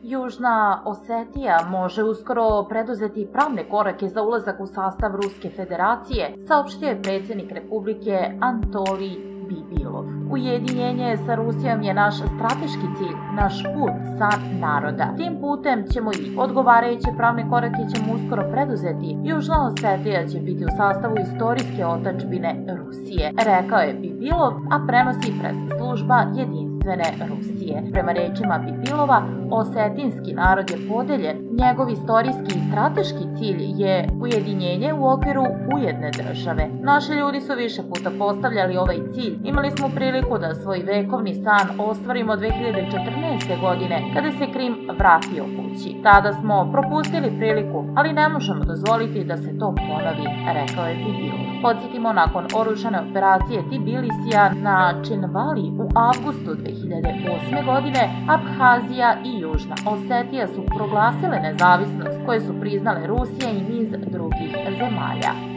Južna Osetija može uskoro preduzeti pravne korake za ulazak u sastav Ruske federacije, saopštio je predsjednik Republike Anatolij Bibilov. Ujedinjenje sa Rusijom je naš strateški cilj, naš put, san naroda. Tim putem ćemo i odgovarajuće pravne korake ćemo uskoro preduzeti. Južna Osetija će biti u sastavu istorijske otadžbine Rusije, rekao je Bibilov, a prenosi pres služba Jedinstvene Rusije. Prema rečima Bibilova, osetinski narod je podeljen. Njegov istorijski i strateški cilj je ujedinjenje u okviru ujedne države. Naši ljudi su više puta postavljali ovaj cilj. Imali smo priliku da svoj vekovni san ostvarimo 2014. godine, kada se Krim vratio kući. Tada smo propustili priliku, ali ne možemo dozvoliti da se to ponovi, rekao je Bibilov. Podsjetimo, nakon oružane operacije Tbilisija na Činvali u avgustu 2008. godine, Abhazija i Južna Osetija su proglasile nezavisnost, koje su priznale Rusija i niz drugih zemalja.